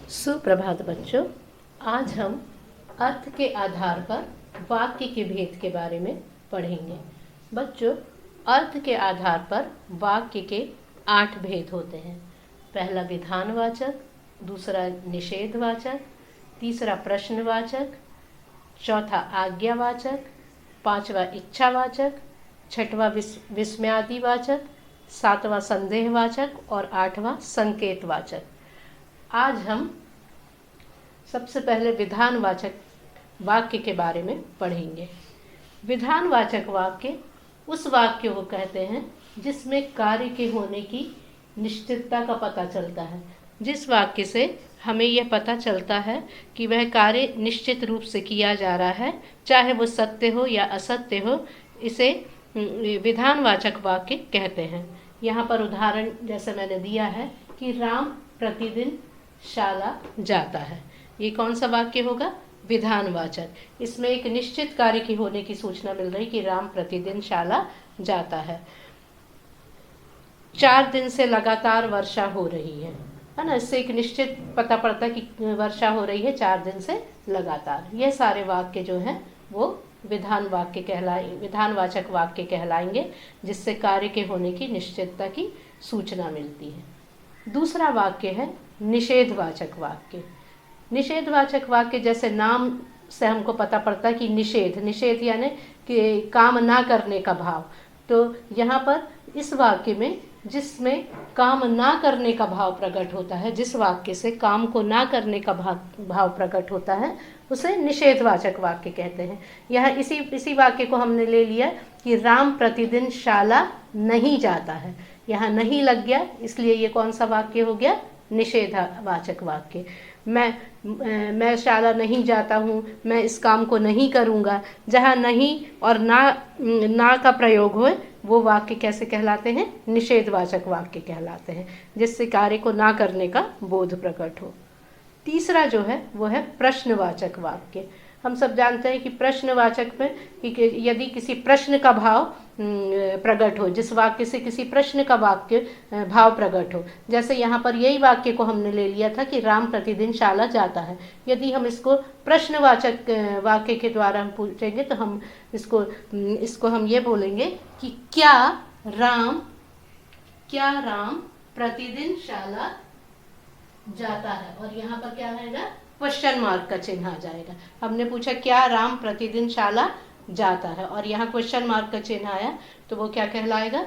सुप्रभात बच्चों। आज हम अर्थ के आधार पर वाक्य के भेद के बारे में पढ़ेंगे। बच्चों, अर्थ के आधार पर वाक्य के 8 भेद होते हैं। पहला विधानवाचक, दूसरा निषेधवाचक, तीसरा प्रश्नवाचक, चौथा आज्ञावाचक, पांचवा इच्छावाचक, छठवां विस्मयादिवाचक, सातवां संदेहवाचक और आठवां संकेतवाचक। आज हम सबसे पहले विधानवाचक वाक्य के बारे में पढ़ेंगे। विधानवाचक वाक्य उस वाक्य को कहते हैं जिसमें कार्य के होने की निश्चितता का पता चलता है। जिस वाक्य से हमें यह पता चलता है कि वह कार्य निश्चित रूप से किया जा रहा है, चाहे वो सत्य हो या असत्य हो, इसे विधानवाचक वाक्य कहते हैं। यहाँ पर उदाहरण जैसे मैंने दिया है कि राम प्रतिदिन शाला जाता है। ये कौन सा वाक्य होगा? विधानवाचक। इसमें एक निश्चित कार्य की होने की सूचना मिल रही कि राम प्रतिदिन शाला जाता है। 4 दिन से लगातार वर्षा हो रही है ना। इससे एक निश्चित पता पड़ता है कि वर्षा हो रही है 4 दिन से लगातार। ये सारे वाक्य जो हैं वो विधानवाचक वाक्य कहलाएंगे, जिससे कार्य के होने की निश्चितता की सूचना मिलती है। दूसरा वाक्य है निषेधवाचक वाक्य। निषेधवाचक वाक्य जैसे नाम से हमको पता पड़ता है कि निषेध यानी कि काम ना करने का भाव। तो यहाँ पर इस वाक्य में जिसमें काम ना करने का भाव प्रकट होता है, जिस वाक्य से काम को ना करने का भाव प्रकट होता है, उसे निषेधवाचक वाक्य कहते हैं। यह इसी वाक्य को हमने ले लिया कि राम प्रतिदिन शाला नहीं जाता है। यहाँ नहीं लग गया, इसलिए ये कौन सा वाक्य हो गया? निषेधवाचक वाक्य। मैं शाला नहीं जाता हूँ, मैं इस काम को नहीं करूँगा। जहाँ नहीं और ना का प्रयोग हो, वो वाक्य कैसे कहलाते हैं? निषेधवाचक वाक्य कहलाते हैं, जिससे कार्य को ना करने का बोध प्रकट हो। तीसरा जो है वो है प्रश्नवाचक वाक्य। हम सब जानते हैं कि प्रश्नवाचक में यदि किसी प्रश्न का भाव प्रकट हो, जिस वाक्य से किसी प्रश्न का भाव प्रकट हो, जैसे यहाँ पर यही वाक्य को हमने ले लिया था कि राम प्रतिदिन शाला जाता है। यदि हम इसको प्रश्नवाचक वाक्य के द्वारा हम पूछेंगे तो हम इसको हम ये बोलेंगे कि क्या राम प्रतिदिन शाला जाता है। और यहाँ पर क्या रहेगा? क्वेश्चन मार्क का चिन्ह आ जाएगा। हमने पूछा क्या राम प्रतिदिन शाला जाता है, और यहाँ क्वेश्चन मार्क का चिन्ह आया, तो वो क्या कहलाएगा?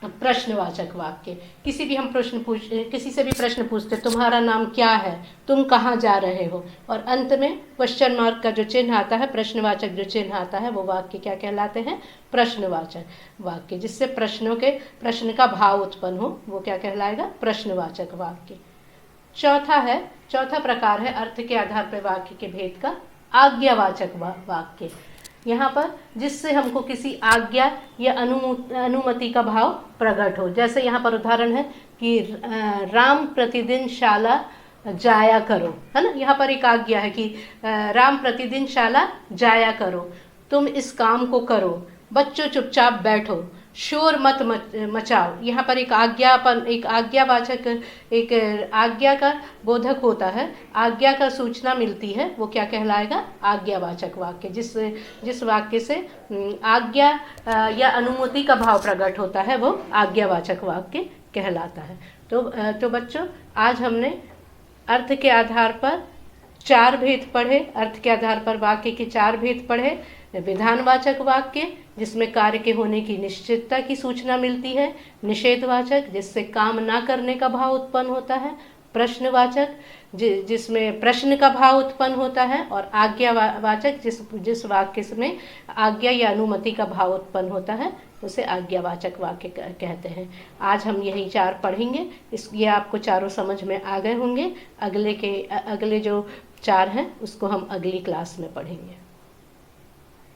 प्रश्नवाचक वाक्य। किसी से भी प्रश्न पूछते, तुम्हारा नाम क्या है, तुम कहाँ जा रहे हो, और अंत में क्वेश्चन मार्क का जो चिन्ह आता है, प्रश्नवाचक जो चिन्ह आता है, वो वाक्य क्या कहलाते हैं? प्रश्नवाचक वाक्य। जिससे प्रश्न का भाव उत्पन्न हो, वो क्या कहलाएगा? प्रश्नवाचक वाक्य। चौथा प्रकार है अर्थ के आधार पर वाक्य के भेद का, आज्ञावाचक वाक्य। यहाँ पर जिससे हमको किसी आज्ञा या अनुमति का भाव प्रकट हो। जैसे यहाँ पर उदाहरण है कि राम प्रतिदिन शाला जाया करो, है ना। यहाँ पर एक आज्ञा है कि राम प्रतिदिन शाला जाया करो, तुम इस काम को करो, बच्चों चुपचाप बैठो, शोर मत मचाओ। यहाँ पर एक आज्ञावाचक, एक आज्ञा का बोधक होता है, आज्ञा का सूचना मिलती है, वो क्या कहलाएगा? आज्ञावाचक वाक्य। जिस वाक्य से आज्ञा या अनुमति का भाव प्रकट होता है, वो आज्ञावाचक वाक्य कहलाता है। तो बच्चों, आज हमने अर्थ के आधार पर 4 भेद पढ़े। अर्थ के आधार पर वाक्य के 4 भेद पढ़े। विधानवाचक वाक्य जिसमें कार्य के होने की निश्चितता की सूचना मिलती है, निषेधवाचक जिससे काम ना करने का भाव उत्पन्न होता है, प्रश्नवाचक जिसमें प्रश्न का भाव उत्पन्न होता है, और आज्ञावाचक जिस वाक्य में आज्ञा या अनुमति का भाव उत्पन्न होता है, उसे आज्ञावाचक वाक्य कहते हैं। आज हम यही 4 पढ़ेंगे। ये आपको चारों समझ में आ गए होंगे। अगले जो 4 हैं उसको हम अगली क्लास में पढ़ेंगे।